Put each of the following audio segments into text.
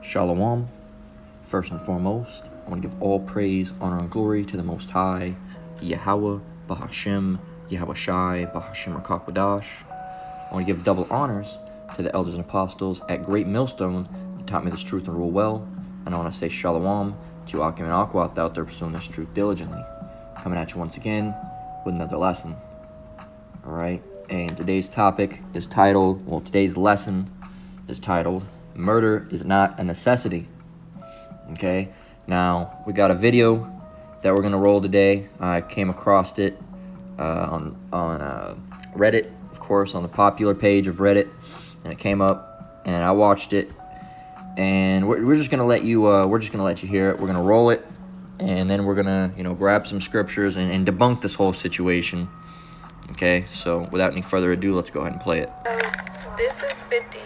Shalom. First and foremost, I want to give all praise, honor, and glory to the Most High, Yahweh, Bahashem, Yahweh Shai, Bahashem Rakakwadash. I want to give double honors to the elders and apostles at Great Millstone that taught me this truth and rule well. And I want to say shalom to Akim and Akwat out there pursuing this truth diligently. Coming at you once again with another lesson. Alright, and today's topic is titled, today's lesson is titled, Murder is Not a Necessity. Okay, now we got a video that we're gonna roll today. I came across it on Reddit, of course, on the popular page of Reddit, and it came up, and I watched it, and we're just gonna let you hear it. We're gonna roll it, and then we're gonna grab some scriptures and debunk this whole situation. Okay, so without any further ado, let's go ahead and play it. This is 50.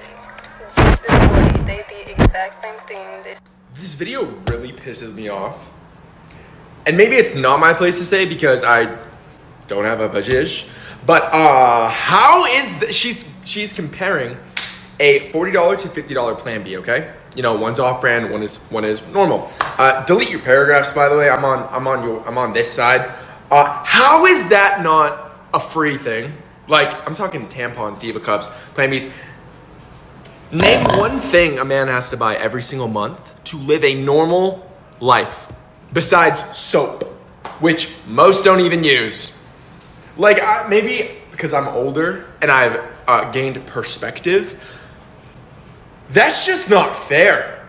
This is 40. They the exact same thing. This video really pisses me off. And maybe it's not my place to say because I don't have a bajish. But how is she's comparing a $40 to $50 plan B, okay? One's off-brand, one is normal. Delete your paragraphs, by the way. I'm on this side. How is that not a free thing? Like, I'm talking tampons, Diva Cups, Plan Bs. Name one thing a man has to buy every single month to live a normal life besides soap, which most don't even use. Like, maybe because I'm older and I've gained perspective, that's just not fair.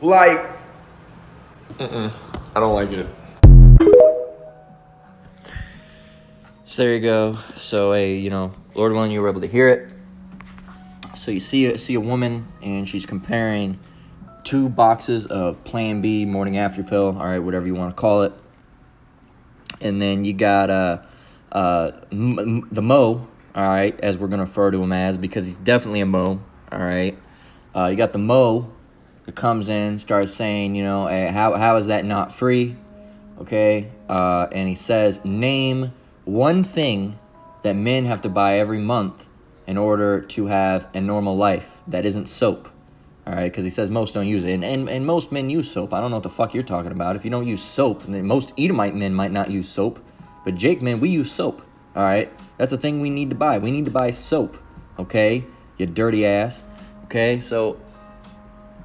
Like, I don't like it. So there you go. So Lord willing, you were able to hear it. So you see a woman, and she's comparing 2 boxes of Plan B morning after pill, all right, whatever you want to call it. And then you got the Mo, all right, as we're gonna refer to him as, because he's definitely a Mo, all right. You got the Mo that comes in, starts saying, hey, how is that not free? Okay, and he says, name one thing that men have to buy every month in order to have a normal life that isn't soap. All right, because he says most don't use it. And most men use soap. I don't know what the fuck you're talking about. If you don't use soap, then most Edomite men might not use soap. But Jake men, we use soap. All right, that's a thing we need to buy. We need to buy soap. Okay, you dirty ass. Okay, so,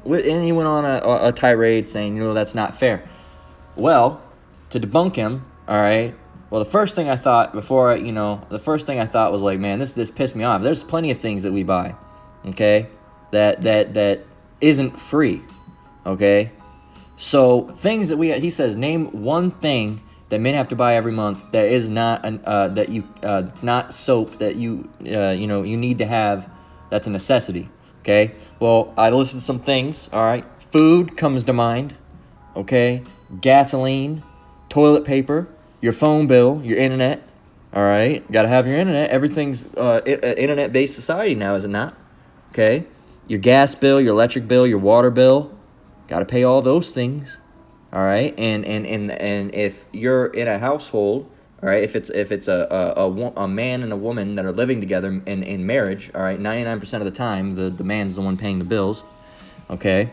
and he went on a tirade saying, that's not fair. Well, to debunk him, all right, well, the first thing I thought was like, man, this pissed me off. There's plenty of things that we buy, okay, that isn't free, okay? So things that he says, name one thing that men have to buy every month that is not it's not soap that you need to have. That's a necessity, okay? Well, I listed some things, all right? Food comes to mind, okay? Gasoline, toilet paper, your phone bill, your internet, all right? Got to have your internet. Everything's internet-based society now, is it not? Okay? Your gas bill, your electric bill, your water bill, got to pay all those things, all right? And if you're in a household, all right, if it's a man and a woman that are living together in marriage, all right, 99% of the time, the man's the one paying the bills, okay?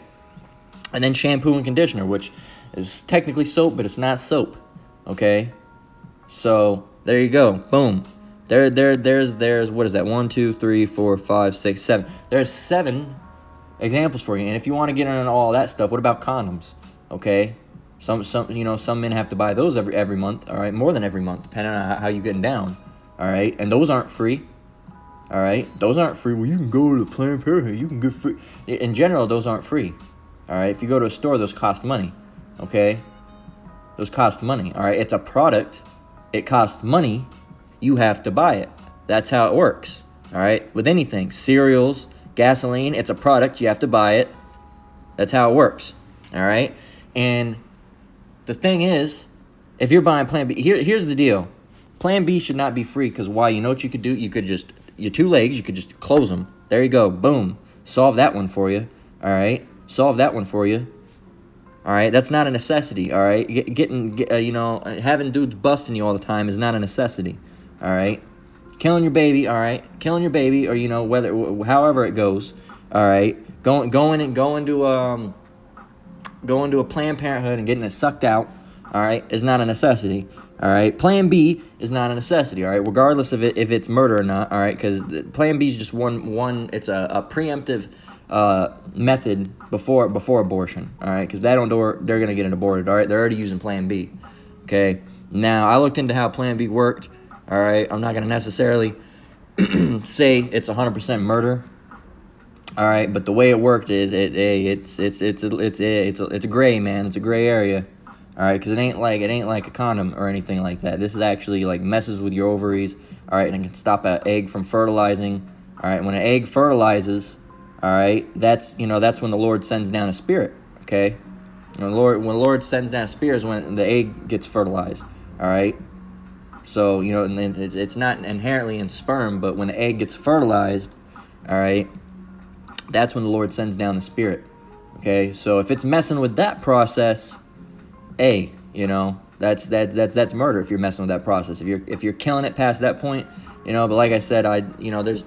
And then shampoo and conditioner, which is technically soap, but it's not soap, okay? So there you go. Boom. There's what is that? 1, 2, 3, 4, 5, 6, 7. There's 7 examples for you. And if you want to get into all that stuff, what about condoms? Okay. Some men have to buy those every month. All right, more than every month, depending on how you're getting down. All right, and those aren't free. All right, those aren't free. Well, you can go to the Planned Parenthood. You can get free. In general, those aren't free. All right, if you go to a store, those cost money. Okay, those cost money. All right, it's a product. It costs money, you have to buy it. That's how it works, all right? With anything, cereals, gasoline, it's a product, you have to buy it. That's how it works, all right? And the thing is, if you're buying Plan B, here's the deal. Plan B should not be free, because why? You know what you could do? You could just, your 2 legs, you could just close them. There you go, boom. Solve that one for you, all right? Solve that one for you. All right, that's not a necessity. All right, having dudes busting you all the time is not a necessity. All right, killing your baby. All right, killing your baby, or whether however it goes. All right, going to a Planned Parenthood and getting it sucked out, all right, is not a necessity. All right, Plan B is not a necessity. All right, regardless of if it's murder or not. All right, because Plan B is just one. It's a preemptive method before abortion. All right, because if that don't do it, they're gonna get it aborted. All right, they're already using Plan B. Okay, now I looked into how Plan B worked. All right, I'm not gonna necessarily say it's 100% murder. All right, but the way it worked is it's a gray, man. It's a gray area. All right, because it ain't like a condom or anything like that. This is actually like messes with your ovaries. All right, and it can stop an egg from fertilizing. All right, when an egg fertilizes, all right, that's when the Lord sends down a spirit. Okay, when the Lord sends down a spirit is when the egg gets fertilized. All right, so and it's not inherently in sperm, but when the egg gets fertilized, all right, that's when the Lord sends down the spirit. Okay, so if it's messing with that process, that's murder if you're messing with that process. If you're killing it past that point, but like I said, there's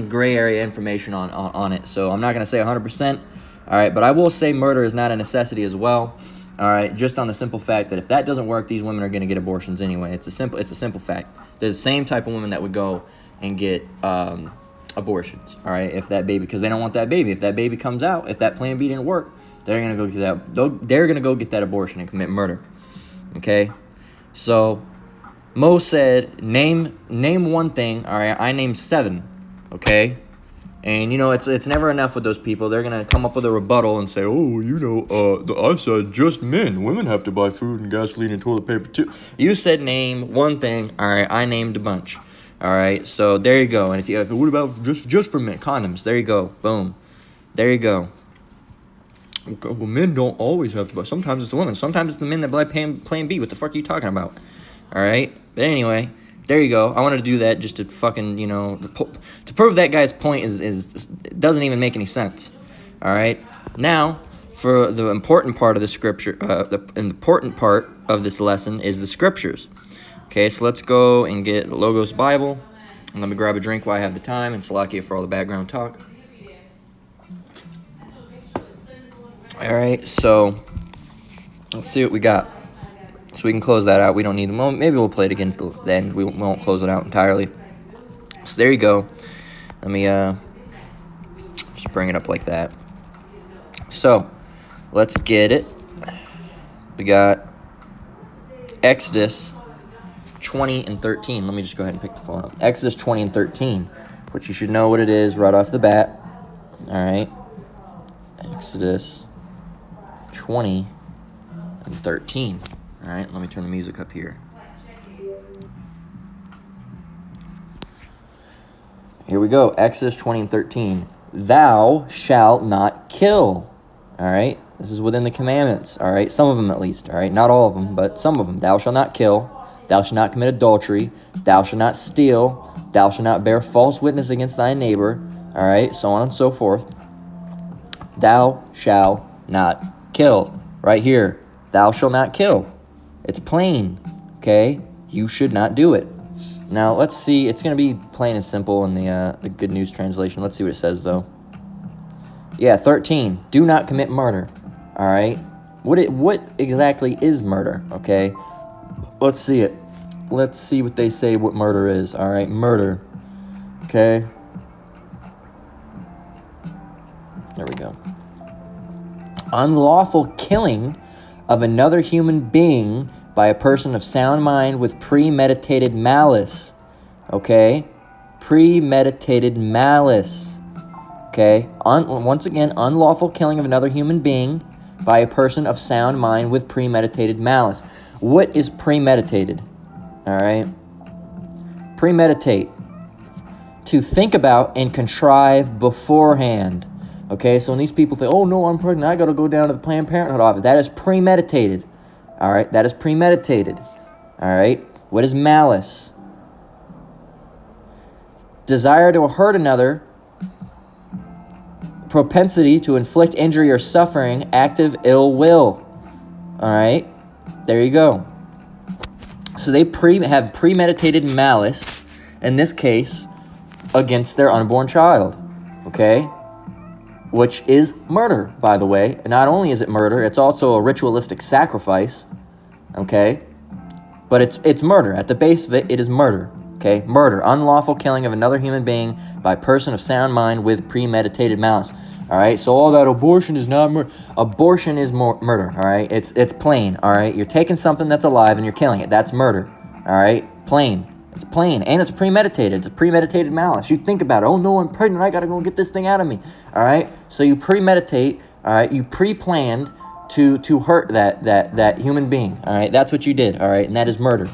gray area information on it. So I'm not going to say 100%. All right, but I will say murder is not a necessity as well. All right, just on the simple fact that if that doesn't work, these women are going to get abortions anyway. It's a simple fact. There's the same type of women that would go and get abortions. All right, if that baby, because they don't want that baby. If that baby comes out, if that Plan B didn't work, they're gonna go get that. They're gonna go get that abortion and commit murder. Okay, so Mo said, name one thing. All right, I named 7. Okay, and it's never enough with those people. They're gonna come up with a rebuttal and say, I said just men. Women have to buy food and gasoline and toilet paper too. You said name one thing. All right, I named a bunch. All right, so there you go. And what about just for men? Condoms. There you go. Boom. There you go. Well, men don't always have to buy. Sometimes it's the women. Sometimes it's the men that buy Plan B. What the fuck are you talking about? All right. But anyway, there you go. I wanted to do that just to fucking, to prove that guy's point is it doesn't even make any sense. All right. Now, for the important part of the scripture, the important part of this lesson is the scriptures. Okay, so let's go and get the Logos Bible. And let me grab a drink while I have the time, and Salakia for all the background talk. All right, so let's see what we got. So we can close that out. We don't need the moment. Maybe we'll play it again at the end. We won't close it out entirely. So there you go. Let me just bring it up like that. So let's get it. We got Exodus 20 and 13. Let me just go ahead and pick the phone up. Exodus 20 and 13, which you should know what it is right off the bat. All right. Exodus 20 and 13. All right, let me turn the music up here. Here we go. Exodus 20 and 13. Thou shalt not kill. All right. This is within the commandments. All right. Some of them at least. All right. Not all of them, but some of them. Thou shalt not kill. Thou shalt not commit adultery. Thou shalt not steal. Thou shalt not bear false witness against thy neighbor. All right. So on and so forth. Thou shalt not kill. Right here. Thou shalt not kill. It's plain. Okay. You should not do it. Now, let's see. It's going to be plain and simple in the Good News Translation. Let's see what it says, though. Yeah, 13. Do not commit murder. All right? What exactly is murder? Okay? Let's see it. Let's see what they say what murder is. All right? Murder. Okay? There we go. Unlawful killing of another human being by a person of sound mind with premeditated malice. Okay? Premeditated malice. Okay? Once again, unlawful killing of another human being by a person of sound mind with premeditated malice. What is premeditated? All right? Premeditate. To think about and contrive beforehand. Okay? So when these people say, oh, no, I'm pregnant, I got to go down to the Planned Parenthood office. That is premeditated. All right, that is premeditated. All right, what is malice? Desire to hurt another, propensity to inflict injury or suffering, active ill will. All right, there you go. So they have premeditated malice, in this case, against their unborn child. Okay, which is murder, by the way. And not only is it murder, it's also a ritualistic sacrifice, okay? But it's murder. At the base of it, it is murder, okay? Murder, unlawful killing of another human being by a person of sound mind with premeditated malice. All right, so all that abortion is not murder. Abortion is murder, all right? It's plain, all right? You're taking something that's alive and you're killing it. That's murder, all right? Plain. It's plain, and it's premeditated. It's a premeditated malice. You think about it. Oh, no, I'm pregnant. I got to go get this thing out of me, all right? So you premeditate, all right? You pre-planned to hurt that human being, all right? That's what you did, all right? And that is murder,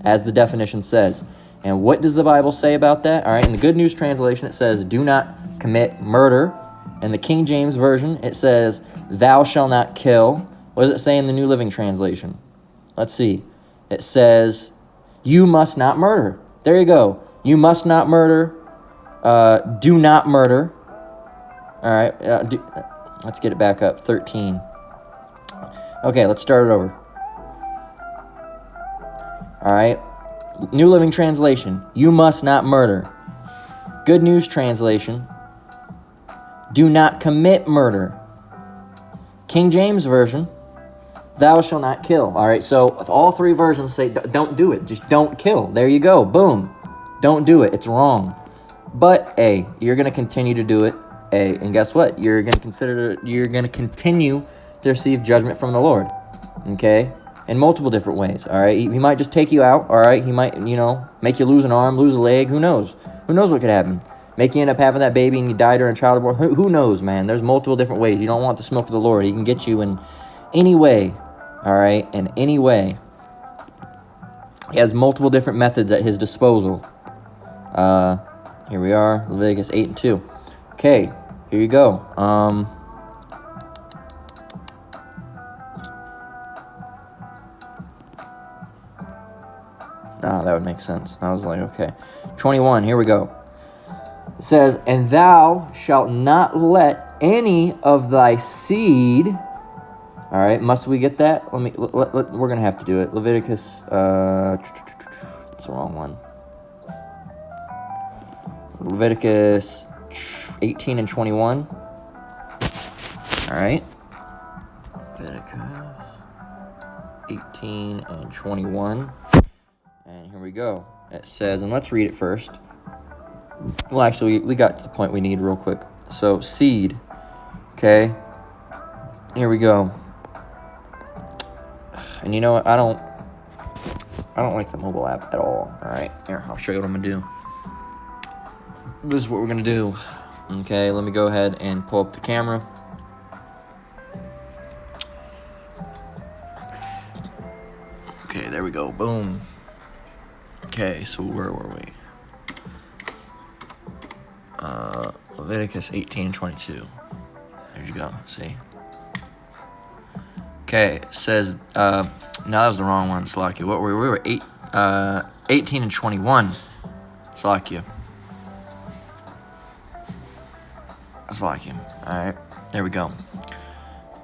as the definition says. And what does the Bible say about that? All right, in the Good News Translation, it says, do not commit murder. In the King James Version, it says, thou shalt not kill. What does it say in the New Living Translation? Let's see. It says, you must not murder. There you go. You must not murder. Do not murder. All right, let's get it back up. 13. Okay, let's start it over. All right. New Living Translation, you must not murder. Good News Translation, do not commit murder. King James Version, thou shalt not kill. All right, so all three versions say don't do it. Just don't kill. There you go. Boom. Don't do it. It's wrong. But, A, you're going to continue to do it. A, and guess what? You're going to continue to receive judgment from the Lord. Okay? In multiple different ways, all right? He might just take you out, all right? He might, make you lose an arm, lose a leg. Who knows? Who knows what could happen? Make you end up having that baby and you die during childbirth. Who knows, man? There's multiple different ways. You don't want the smoke of the Lord. He can get you in any way, all right? In any way. He has multiple different methods at his disposal. Here we are, Leviticus 8 and 2. Okay, here you go. That would make sense. I was like, okay. 21, here we go. It says, and thou shalt not let any of thy seed. All right, must we get that? We're going to have to do it. Leviticus, it's the wrong one. Leviticus 18 and 21. All right. Leviticus 18 and 21. And here we go. It says, and let's read it first. Well, actually, we got to the point we need real quick. So, seed. Okay. Here we go. And you know what? I don't like the mobile app at all. All right. Here, I'll show you what I'm going to do. This is what we're going to do. Okay, let me go ahead and pull up the camera. Okay, there we go. Boom. Okay, so where were we? Leviticus 18 and 22. There you go. See? Okay, it says, no, that was the wrong one, Slakia. What were we? We were 18 and 21. Slakia. Slakia. Alright, there we go.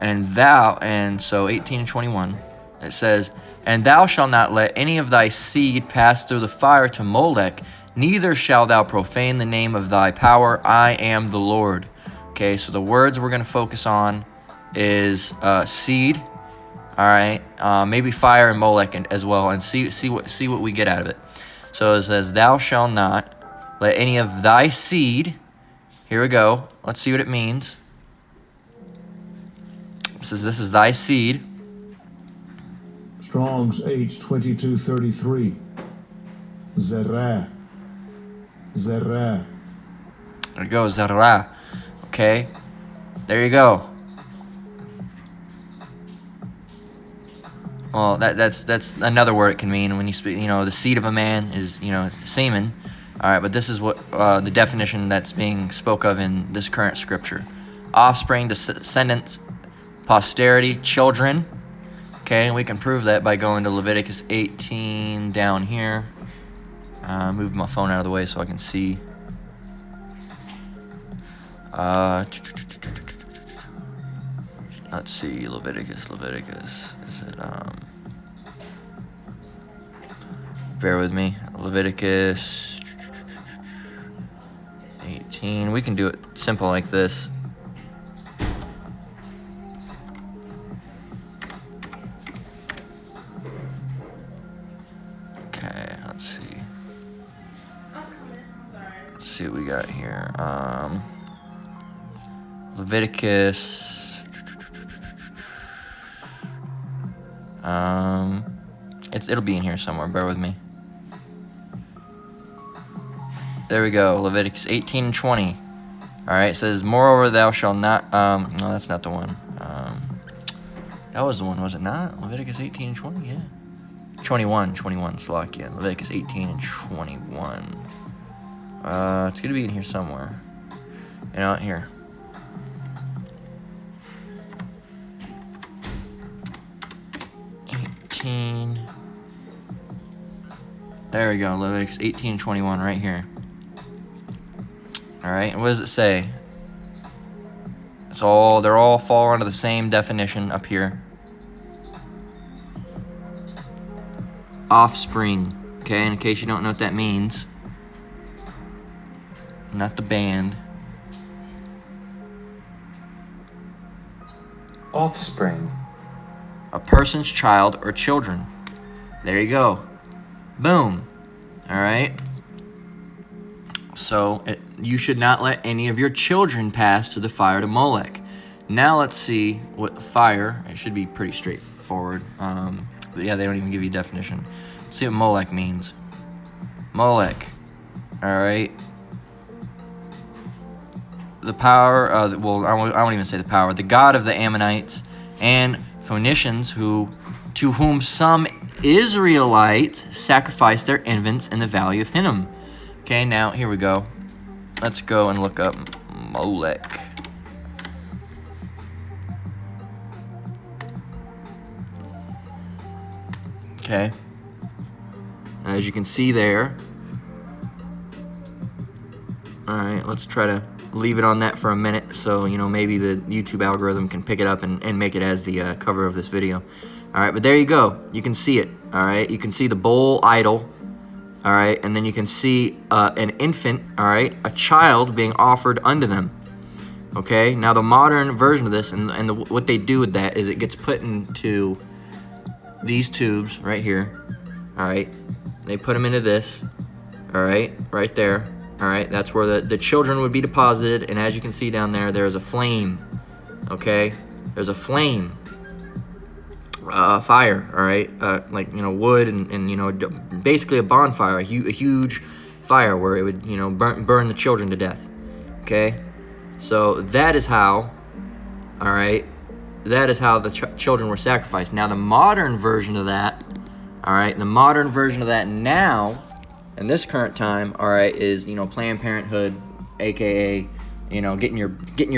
And so 18 and 21, it says, and thou shalt not let any of thy seed pass through the fire to Molech, neither shalt thou profane the name of thy power. I am the Lord. Okay, so the words we're going to focus on is seed. All right, maybe fire and Molech as well, and see what we get out of it. So it says, thou shalt not let any of thy seed. Here we go. Let's see what it means. It says, this is thy seed. Strong's H2233. Zerah. Zerah. There you go, Zerah. Okay, there you go. Well, that's another word it can mean when you speak. The seed of a man is it's the semen. All right, but this is what the definition that's being spoke of in this current scripture: offspring, descendants, posterity, children. Okay, and we can prove that by going to Leviticus 18 down here. Move my phone out of the way so I can see. Let's see, Leviticus. Is it, bear with me. Leviticus 18. We can do it simple like this. see what we got here. Leviticus. It'll be in here somewhere. Bear with me. There we go. Leviticus 18 and 20. All right. It says, "Moreover, thou shalt not." No, that's not the one. That was the one, was it not? Leviticus 18 and 20. Yeah. 21, Slovakia. Leviticus 18 and 21. It's gonna be in here somewhere. You know, here. There we go, Leviticus 18 and 21 right here. All right, and what does it say? They're all fall under the same definition up here. Offspring, okay, in case you don't know what that means. Not the band. Offspring. A person's child or children. There you go. Boom. All right. So you should not let any of your children pass to the fire to Molech. Now let's see what fire. It should be pretty straightforward. But yeah, they don't even give you a definition. Let's see what Molech means. Molech. All right. The power. Well, I won't even say the power. The god of the Ammonites and Phoenicians, to whom some Israelites sacrificed their infants in the valley of Hinnom. Okay, now here we go. Let's go and look up Molech. Okay. As you can see there. All right, let's try to leave it on that for a minute so, you know, maybe the YouTube algorithm can pick it up and make it as the cover of this video. All right, but there you go. You can see it, all right? You can see the bull idol, all right? And then you can see an infant, all right? A child being offered unto them, okay? Now, the modern version of this and what they do with that is it gets put into these tubes right here, all right? They put them into this, all right? Right there. All right, that's where the children would be deposited, and as you can see down there, there's a flame, okay? There's a flame, fire, all right? Like, you know, wood and you know, basically a bonfire, a huge fire where it would, you know, burn the children to death, okay? So that is how, all right, that is how the children were sacrificed. Now, the modern version of that, all right, the modern version of that now, in this current time, all right, is, you know, Planned Parenthood, aka, you know, getting your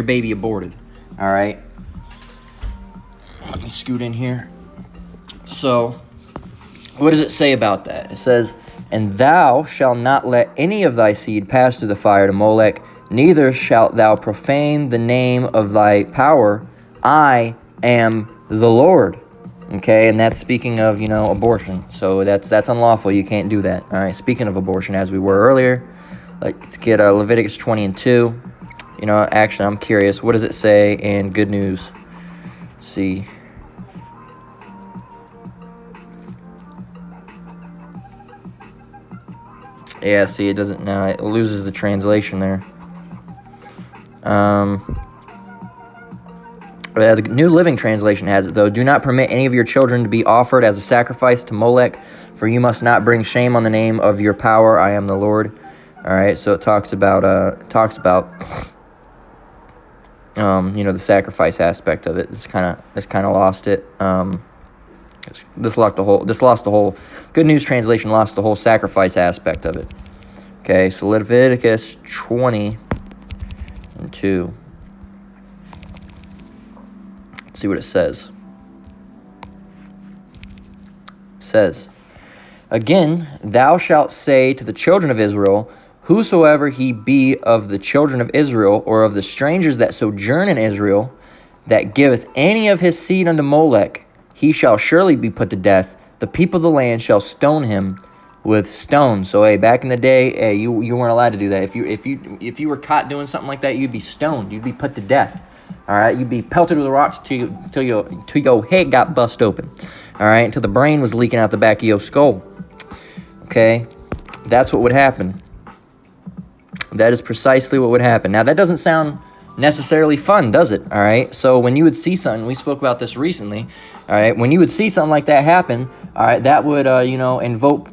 baby aborted. All right. Let me scoot in here. So, what does it say about that? It says, "And thou shalt not let any of thy seed pass through the fire to Molech, neither shalt thou profane the name of thy power. I am the Lord." Okay, and that's speaking of, you know, abortion. So that's unlawful. You can't do that. All right, speaking of abortion, as we were earlier, let's get Leviticus 20 and 2. You know, actually, I'm curious. What does it say in Good News? Let's see. Yeah, see, it doesn't, now it loses the translation there. The New Living Translation has it, though. "Do not permit any of your children to be offered as a sacrifice to Molech, for you must not bring shame on the name of your power. I am the Lord." All right, so it talks about you know, the sacrifice aspect of it. It's kind of lost it. This lost the whole. Good News Translation lost the whole sacrifice aspect of it. Okay, so Leviticus 20 and 2. See what it says. It says, "Again, thou shalt say to the children of Israel, whosoever he be of the children of Israel, or of the strangers that sojourn in Israel, that giveth any of his seed unto Molech, he shall surely be put to death. The people of the land shall stone him with stones." So, hey, back in the day, hey, you weren't allowed to do that. If you were caught doing something like that, you'd be stoned. You'd be put to death. All right, you'd be pelted with rocks till your head got bust open. All right, until the brain was leaking out the back of your skull. Okay, that's what would happen. That is precisely what would happen. Now, that doesn't sound necessarily fun, does it? All right. So when you would see something, we spoke about this recently. All right. When you would see something like that happen, all right, that would invoke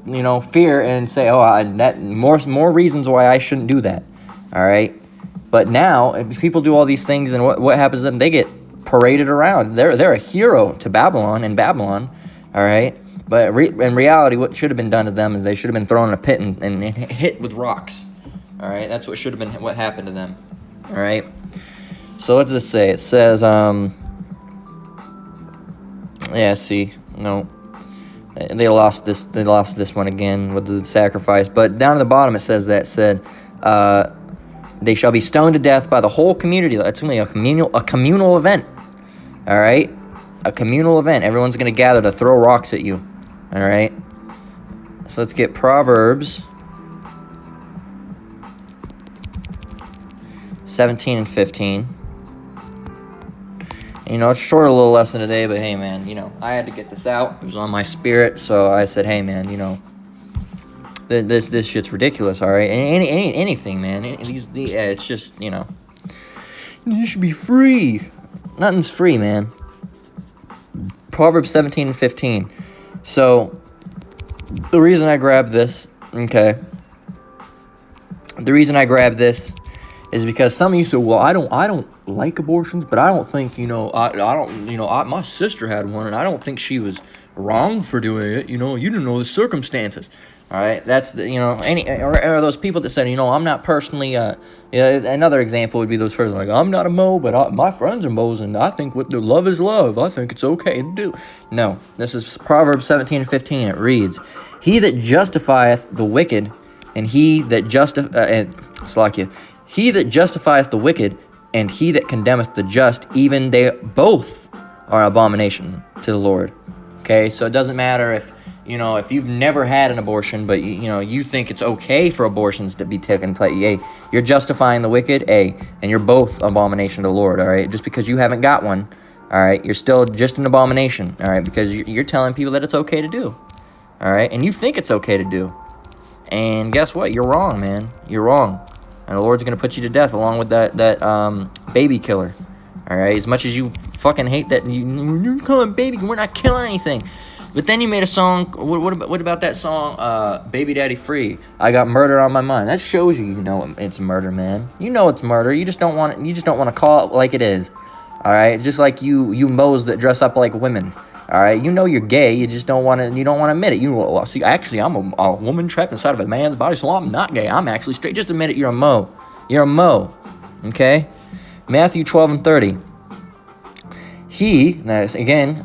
fear and say, that more reasons why I shouldn't do that. All right. But now, if people do all these things, and what happens to them? They get paraded around. They're a hero to Babylon and Babylon. All right. But in reality, what should have been done to them is they should have been thrown in a pit and hit with rocks. All right. That's what should have been what happened to them. All right. So what does it say? It says, they lost this one again with the sacrifice. But down at the bottom it says they shall be stoned to death by the whole community. That's going to be a communal event. All right, a communal event. Everyone's going to gather to throw rocks at you. All right. So let's get Proverbs 17 and 15. It's short, a little lesson today, but hey, man, I had to get this out. It was on my spirit, so I said, hey, man, this shit's ridiculous, all right? Anything, man. It's just, you should be free. Nothing's free, man. Proverbs 17 and 15. So, the reason I grabbed this, is because some of you said, well, I don't like abortions, but I don't think, my sister had one, and I don't think she was wrong for doing it. You didn't know the circumstances. All right, that's or those people that said, I'm not personally. Another example would be those persons like, I'm not a Mo, but my friends are Mo's, and I think what the love is love. I think it's okay to do. No, this is Proverbs 17 and 15. It reads, "He that justifieth the wicked, and he that he that justifieth the wicked, and he that condemneth the just, even they both are abomination to the Lord." Okay, so it doesn't matter if you've never had an abortion, but you think it's okay for abortions to be taken place. You're justifying the wicked, and you're both abomination to the Lord. All right, just because you haven't got one, all right, you're still just an abomination. All right, because you're telling people that it's okay to do. All right, and you think it's okay to do, and guess what? You're wrong, man. You're wrong. And the Lord's going to put you to death along with that baby killer. All right? As much as you fucking hate that, you're calling baby, we're not killing anything. But then you made a song, what about that song, Baby Daddy Free? I got murder on my mind. That shows you it's murder, man. You know it's murder. You just don't want to call it like it is. All right? Just like you Mo's that dress up like women. All right, you're gay. You just don't want to. You don't want to admit it. See, actually, I'm a woman trapped inside of a man's body, so I'm not gay. I'm actually straight. Just admit it. You're a Mo. You're a Mo. Okay. Matthew 12 and 30. Again,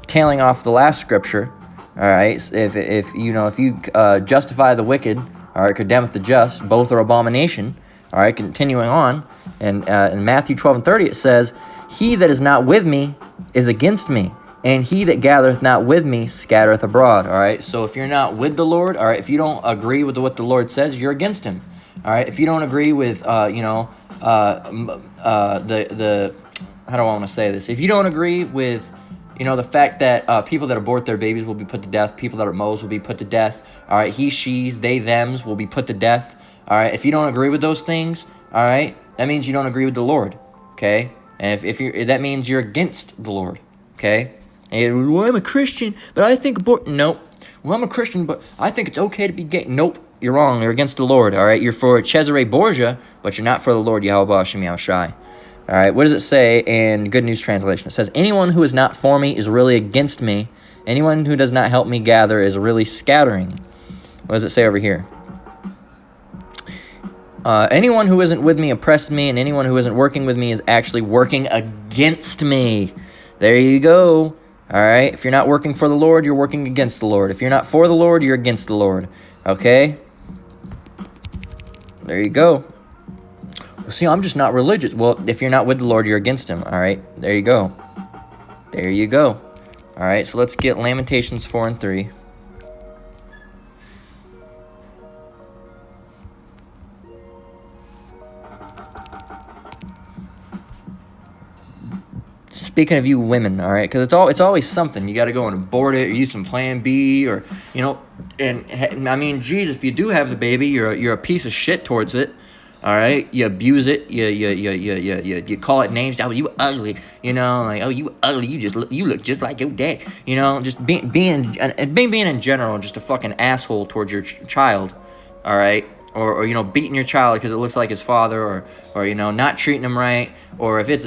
tailing off the last scripture. All right. If you justify the wicked, all right, condemneth the just, both are abomination. All right. Continuing on, and in Matthew 12 and 30, it says, "He that is not with me is against me, and he that gathereth not with me scattereth abroad." All right, so if you're not with the Lord, all right, if you don't agree with what the Lord says, you're against him. All right, if you don't agree with how do I want to say this? If you don't agree with the fact that people that abort their babies will be put to death, people that are Mo's will be put to death. All right, he, she's, they, thems will be put to death. All right, if you don't agree with those things, all right, that means you don't agree with the Lord. Okay. And if that means you're against the Lord, okay? And, well, I'm a Christian, but I think nope. Well, I'm a Christian, but I think it's okay to be gay. Nope, you're wrong. You're against the Lord, all right? You're for Cesare Borgia, but you're not for the Lord Yahweh Hashem Yahushai. All right, what does it say in Good News Translation? It says, "Anyone who is not for me is really against me. Anyone who does not help me gather is really scattering." What does it say over here? Anyone who isn't with me oppresses me, and anyone who isn't working with me is actually working against me. There you go. All right? If you're not working for the Lord, you're working against the Lord. If you're not for the Lord, you're against the Lord. Okay? There you go. Well, see, I'm just not religious. Well, if you're not with the Lord, you're against him. All right? There you go. There you go. All right, so let's get Lamentations 4 and 3. Speaking of you women, all right, because it's always something. You got to go and abort it, or use some Plan B, or And I mean, geez, if you do have the baby, you're a piece of shit towards it. All right, you abuse it. You call it names. Oh, you ugly. You know, like, oh, you ugly. You look just like your dad. You know, just being in general just a fucking asshole towards your child. All right, or you know, beating your child because it looks like his father, or you know, not treating him right, or if it's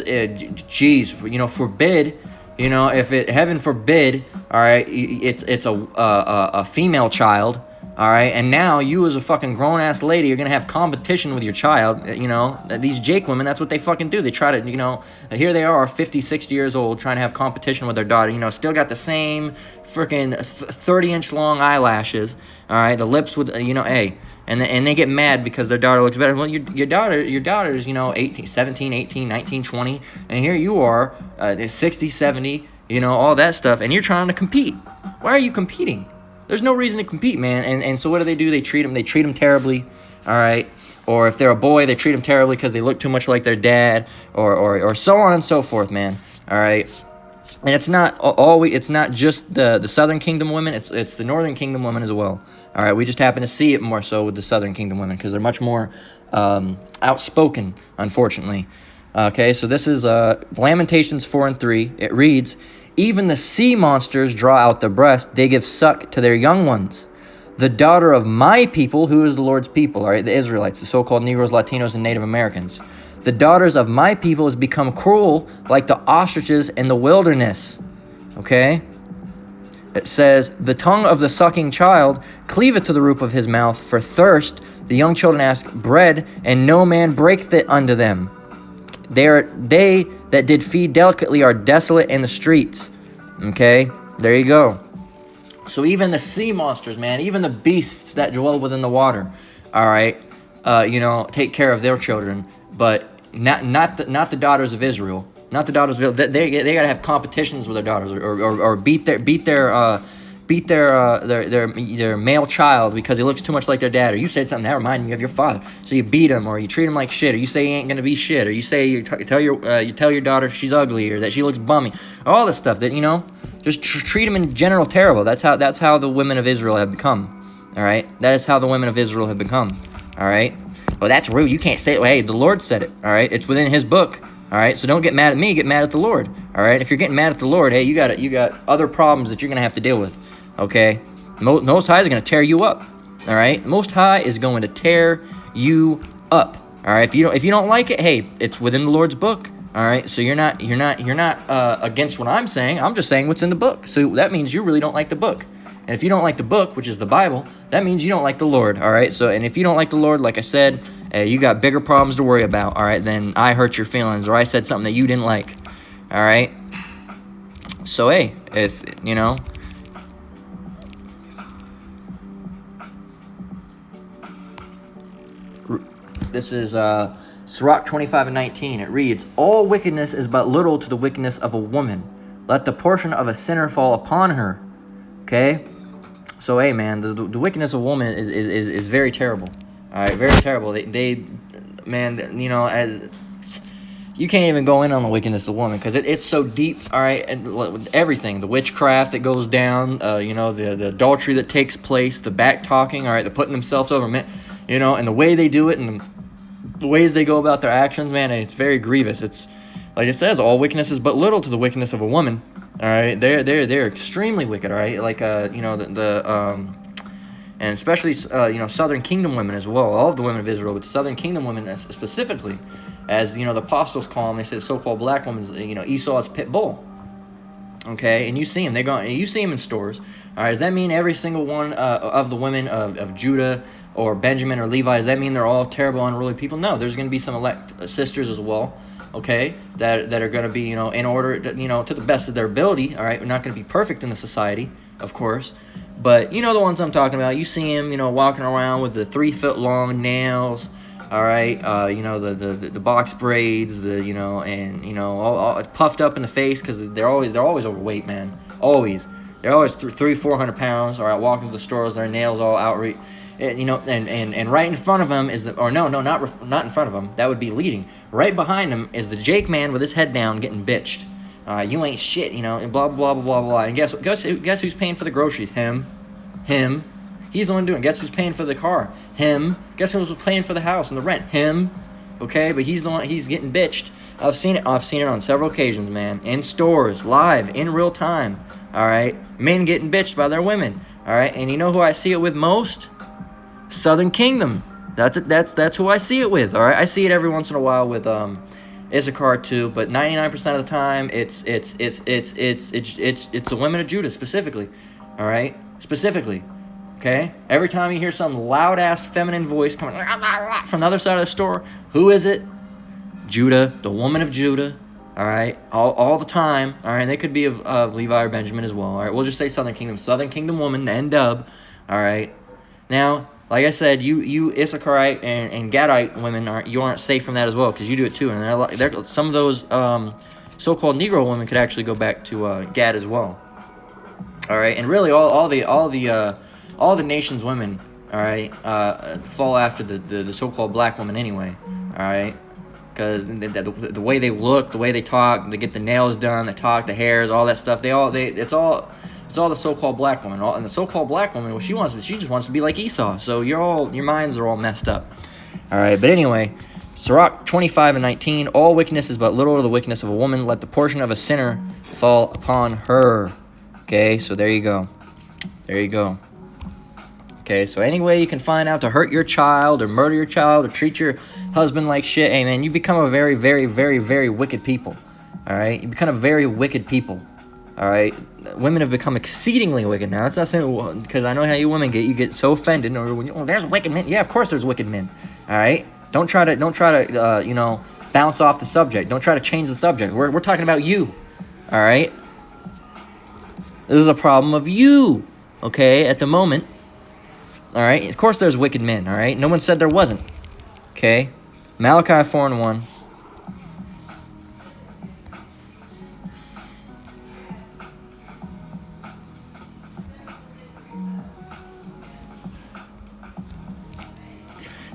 geez, you know, forbid. You know, if it, heaven forbid, all right, it's a female child, all right, and now you as a fucking grown-ass lady, you're going to have competition with your child, you know. These Jake women, that's what they fucking do. They try to, you know, here they are, 50, 60 years old, trying to have competition with their daughter, you know, still got the same freaking 30-inch long eyelashes, all right, the lips with, you know, and they get mad because their daughter looks better. Well, your daughter's, you know, 17, 18, 19, 20, and here you are, 60, 70, you know, all that stuff, and you're trying to compete. Why are you competing? There's no reason to compete, man. And so what do? They treat them terribly, all right? Or if they're a boy, they treat them terribly because they look too much like their dad, or so on and so forth, man, all right? And it's not just the Southern Kingdom women, it's the Northern Kingdom women as well. All right, we just happen to see it more so with the Southern Kingdom women because they're much more outspoken, unfortunately. Okay, so this is Lamentations 4:3. It reads, "Even the sea monsters draw out the breast; they give suck to their young ones. The daughter of my people," who is the Lord's people, all right, the Israelites, the so-called Negroes, Latinos, and Native Americans. "The daughters of my people has become cruel like the ostriches in the wilderness." Okay? It says, "The tongue of the sucking child cleaveth to the roof of his mouth. For thirst, the young children ask bread, and no man breaketh it unto them. They that did feed delicately are desolate in the streets." Okay? There you go. So even the sea monsters, man, even the beasts that dwell within the water, all right, you know, take care of their children, but not the daughters of Israel. Not the daughters of Israel. They gotta have competitions with their daughters, or beat their male child because he looks too much like their dad, or you said something that reminded me of your father, so you beat him, or you treat him like shit, or you say he ain't gonna be shit, or you say you tell your daughter she's ugly, or that she looks bummy, all this stuff that, you know, just treat them in general terrible. That's how the women of Israel have become. All right, that is how the women of Israel have become. All right. Well, that's rude. You can't say it. Well, hey, the Lord said it. All right, it's within His book. All right, so don't get mad at me. Get mad at the Lord. All right, if you're getting mad at the Lord, hey, you got other problems that you're gonna have to deal with. Okay, Most High is gonna tear you up. All right, Most High is going to tear you up. All right, if you don't like it, hey, it's within the Lord's book. All right, so you're not against what I'm saying. I'm just saying what's in the book. So that means you really don't like the book. And if you don't like the book, which is the Bible, that means you don't like the Lord. All right, so and if you don't like the Lord, like I said, you got bigger problems to worry about. All right, then I hurt your feelings, or I said something that you didn't like. All right. So hey, if you know. This is Sirach 25:19. It reads, "All wickedness is but little to the wickedness of a woman. Let the portion of a sinner fall upon her." Okay? So, hey, man, the wickedness of a woman is very terrible. All right, very terrible. They man, you know, as you can't even go in on the wickedness of a woman because it's so deep. All right, and everything, the witchcraft that goes down, you know, the adultery that takes place, the back talking, all right, the putting themselves over men, you know, and the way they do it, and the ways they go about their actions, man, it's very grievous. It's like it says, all wickedness is but little to the wickedness of a woman. All right, they're extremely wicked. All right, like you know, and especially you know, Southern Kingdom women as well. All of the women of Israel, but Southern Kingdom women specifically, as you know, the apostles call them. They say so-called black women, you know, Esau's pit bull. Okay, and you see them. You see them in stores. All right, does that mean every single one of the women of Judah or Benjamin or Levi, does that mean they're all terrible, unruly people? No, there's going to be some elect sisters as well. Okay, that are going to be, you know, in order, to, you know, to the best of their ability. All right, we're not going to be perfect in the society, of course, but you know the ones I'm talking about. You see them, you know, walking around with the 3-foot long nails. All right, you know, the box braids, you know, and you know, all puffed up in the face because they're always overweight, man. Always, they're always 300-400 pounds. All right, walking to the stores, their nails all outreach. And, you know, and right in front of him is not in front of him. That would be leading. Right behind him is the Jake man with his head down, getting bitched. You ain't shit, you know, and blah blah blah blah blah. And guess who's paying for the groceries? Him. He's the one doing it. Guess who's paying for the car? Him. Guess who's paying for the house and the rent? Him. Okay, but he's the one. He's getting bitched. I've seen it on several occasions, man. In stores, live, in real time. All right, men getting bitched by their women. All right, and you know who I see it with most? Southern Kingdom. That's who I see it with. All right, I see it every once in a while with Issachar too, but 99% of the time it's the women of Judah specifically. All right, specifically. Okay, every time you hear some loud ass feminine voice coming from the other side of the store, who is it? Judah, the woman of Judah. All right, all the time. All right, they could be of Levi or Benjamin as well. All right, we'll just say Southern Kingdom woman, the N-dub. All right, now, like I said, you Issacharite and Gadite women aren't safe from that as well, because you do it too. And some of those so-called Negro women could actually go back to Gad as well. All right, and really all the nation's women, all right, fall after the so-called black woman anyway. All right. Because the way they look, the way they talk, they get the nails done, they talk, the hairs, all that stuff. It's all the so-called black woman. And the so-called black woman, what she just wants to be like Esau. So your minds are all messed up. All right, but anyway, Sirach 25:19. All wickedness is but little of the wickedness of a woman. Let the portion of a sinner fall upon her. Okay, so there you go. There you go. Okay, so any way you can find out to hurt your child or murder your child or treat your husband like shit, hey man, you become a very, very, very, very wicked people. All right, you become a very wicked people. All right, women have become exceedingly wicked now. That's not saying, because I know how you women get. You get so offended. Or when there's wicked men. Yeah, of course there's wicked men. All right, don't try to bounce off the subject. Don't try to change the subject. We're talking about you. All right, this is a problem of you. Okay, at the moment. All right, of course there's wicked men, all right? No one said there wasn't, okay? Malachi 4:1.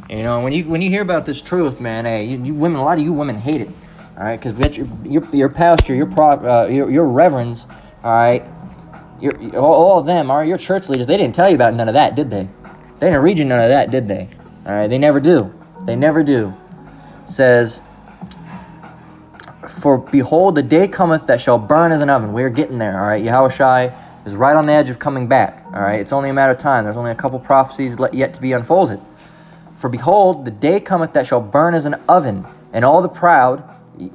You know, when you hear about this truth, man, hey, you women, a lot of you women hate it, all right? Because your pastor, your reverends, all right, all of them, all right, your church leaders, they didn't tell you about none of that, did they? They didn't read you none of that, did they? All right, they never do. They never do. Says, for behold, the day cometh that shall burn as an oven. We're getting there, all right? Yahushai is right on the edge of coming back, all right? It's only a matter of time. There's only a couple prophecies yet to be unfolded. For behold, the day cometh that shall burn as an oven, and all the proud, a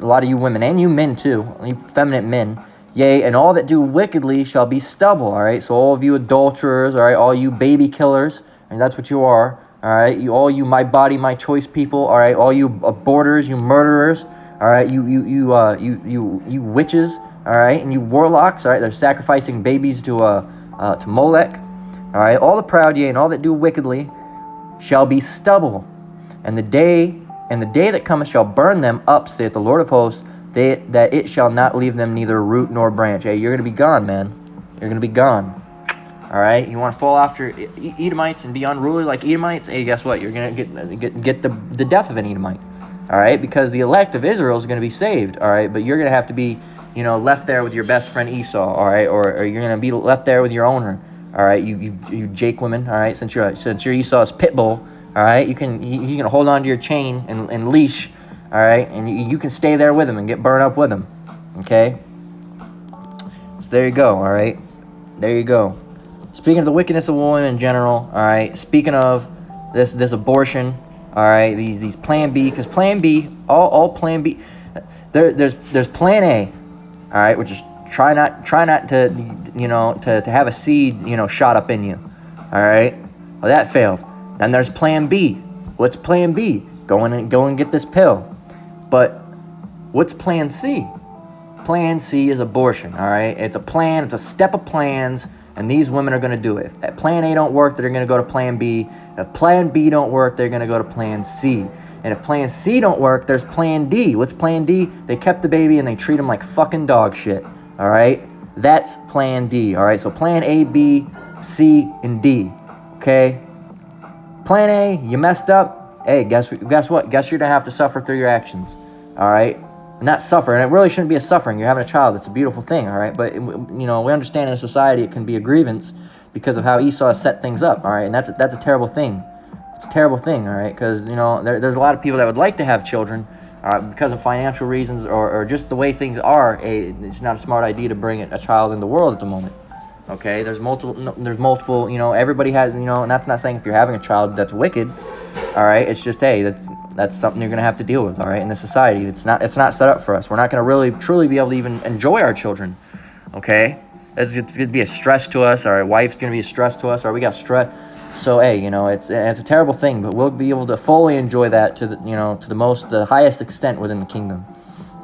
lot of you women, and you men too, you feminine men, yea, and all that do wickedly shall be stubble, all right? So all of you adulterers, all right, all you baby killers, and that's what you are, all right? All you my body, my choice people, all right? All you aborters, you murderers, all right? You witches, all right? And you warlocks, all right? They're sacrificing babies to Molech, all right? All the proud, yea, and all that do wickedly shall be stubble, and the day that cometh shall burn them up, saith the Lord of hosts, that it shall not leave them neither root nor branch. Hey, you're going to be gone, man. You're going to be gone. All right? You want to fall after Edomites and be unruly like Edomites? Hey, guess what? You're going to get the death of an Edomite. All right? Because the elect of Israel is going to be saved. All right? But you're going to have to be, left there with your best friend Esau. All right? Or you're going to be left there with your owner. All right? You Jake women. All right? Since you're Esau's pit bull. All right? You can hold on to your chain and leash. All right, and you can stay there with him and get burned up with him, okay? So there you go, all right? There you go. Speaking of the wickedness of women in general, all right? Speaking of this abortion, all right? These Plan B, because Plan B, all Plan B, there's Plan A, all right? Which is try not to to have a seed shot up in you, all right? Well, that failed. Then there's Plan B. What's Plan B? Go and get this pill. But what's Plan C? Plan C is abortion, all right? It's a plan. It's a step of plans, and these women are going to do it. If Plan A don't work, they're going to go to Plan B. If Plan B don't work, they're going to go to Plan C. And if Plan C don't work, there's Plan D. What's Plan D? They kept the baby, and they treat him like fucking dog shit, all right? That's Plan D, all right? So Plan A, B, C, and D, okay? Plan A, you messed up. Hey, guess what? Guess you're going to have to suffer through your actions, all right? Not suffer, and it really shouldn't be a suffering. You're having a child. It's a beautiful thing, all right? But, we understand in a society it can be a grievance because of how Esau has set things up, all right? And that's a terrible thing. It's a terrible thing, all right? Because, you know, there's a lot of people that would like to have children, because of financial reasons or just the way things are. It's not a smart idea to bring a child in the world at the moment. Okay, there's multiple, you know, everybody has, you know, and that's not saying if you're having a child that's wicked, all right? It's just, hey, that's something you're gonna have to deal with, all right? In this society, it's not set up for us. We're not gonna really truly be able to even enjoy our children, okay? It's gonna be a stress to us. Our wife's gonna be a stress to us. Or we got stress. So hey, you know, it's a terrible thing, but we'll be able to fully enjoy that to the highest extent within the kingdom,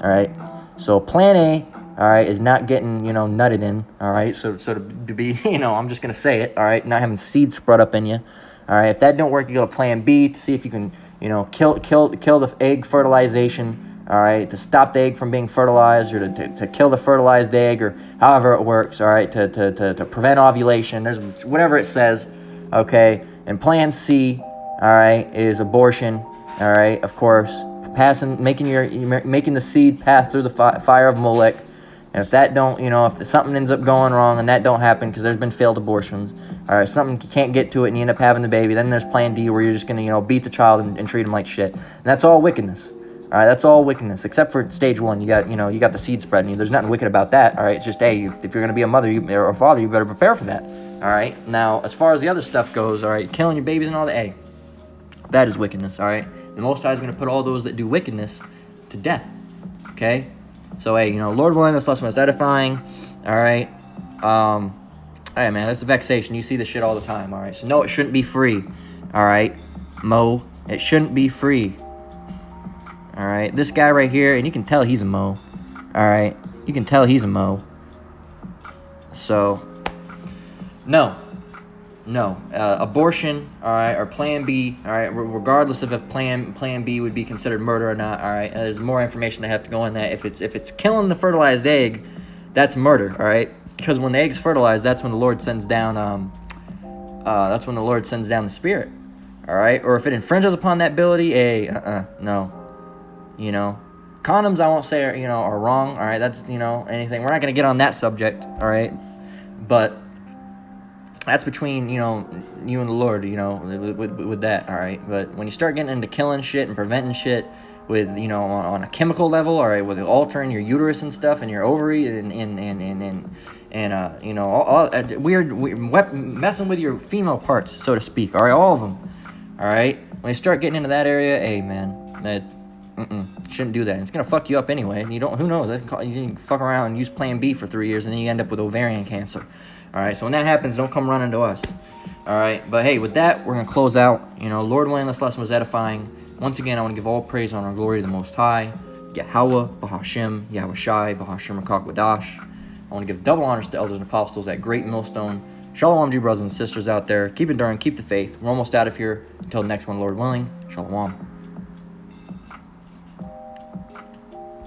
all right? So Plan A, all right, is not getting, you know, nutted in, all right? So to be, you know, I'm just gonna say it, all right? Not having seeds spread up in you, all right? If that don't work, you go to Plan B to see if you can, you know, kill the egg fertilization, all right? To stop the egg from being fertilized, or to kill the fertilized egg, or however it works, all right? To prevent ovulation. There's whatever it says, okay? And Plan C, all right, is abortion, all right? Of course, making the seed pass through the fire of Molech. And if that don't, you know, if something ends up going wrong and that don't happen because there's been failed abortions, all right, something you can't get to it and you end up having the baby, then there's Plan D where you're just going to, you know, beat the child and treat him like shit. And that's all wickedness. All right, that's all wickedness, except for stage one. You got the seed spreading. There's nothing wicked about that. All right, it's just, hey, if you're going to be a mother or a father, you better prepare for that. All right, now, as far as the other stuff goes, all right, killing your babies and all that, hey, that is wickedness, all right? The Most High is going to put all those that do wickedness to death, okay? So, hey, you know, Lord willing, this lesson was edifying, all right? Hey, man, that's a vexation. You see this shit all the time, all right? So, no, it shouldn't be free, all right? Mo, it shouldn't be free, all right? This guy right here, and you can tell he's a Mo, all right? You can tell he's a Mo. So, no, abortion, all right, or Plan B, all right, regardless of if Plan B would be considered murder or not, all right, there's more information that have to go in that. If it's killing the fertilized egg, that's murder, all right, because when the egg's fertilized, that's when the Lord sends down, the Spirit, all right, or if it infringes upon that ability, no, you know, condoms, I won't say are wrong, all right, that's, you know, anything. We're not gonna get on that subject, all right, but that's between, you know, you and the Lord, you know, with that, all right? But when you start getting into killing shit and preventing shit with, you know, on a chemical level, all right, with altering your uterus and stuff and your ovary and you know, all weird messing with your female parts, so to speak, all right, all of them, all right? When you start getting into that area, hey, man, that shouldn't do that. It's gonna fuck you up anyway. And you don't. Who knows? You can fuck around and use Plan B for 3 years, and then you end up with ovarian cancer. All right. So when that happens, don't come running to us. All right. But hey, with that, we're gonna close out. You know, Lord willing, this lesson was edifying. Once again, I want to give all praise, honor, and glory to the Most High, Yahweh, Bahashem, Yahweh Shai, Bahashem Rakakwadash. I want to give double honors to elders and apostles at Great Millstone. Shalom to you brothers and sisters out there. Keep enduring, keep the faith. We're almost out of here. Until the next one, Lord willing. Shalom.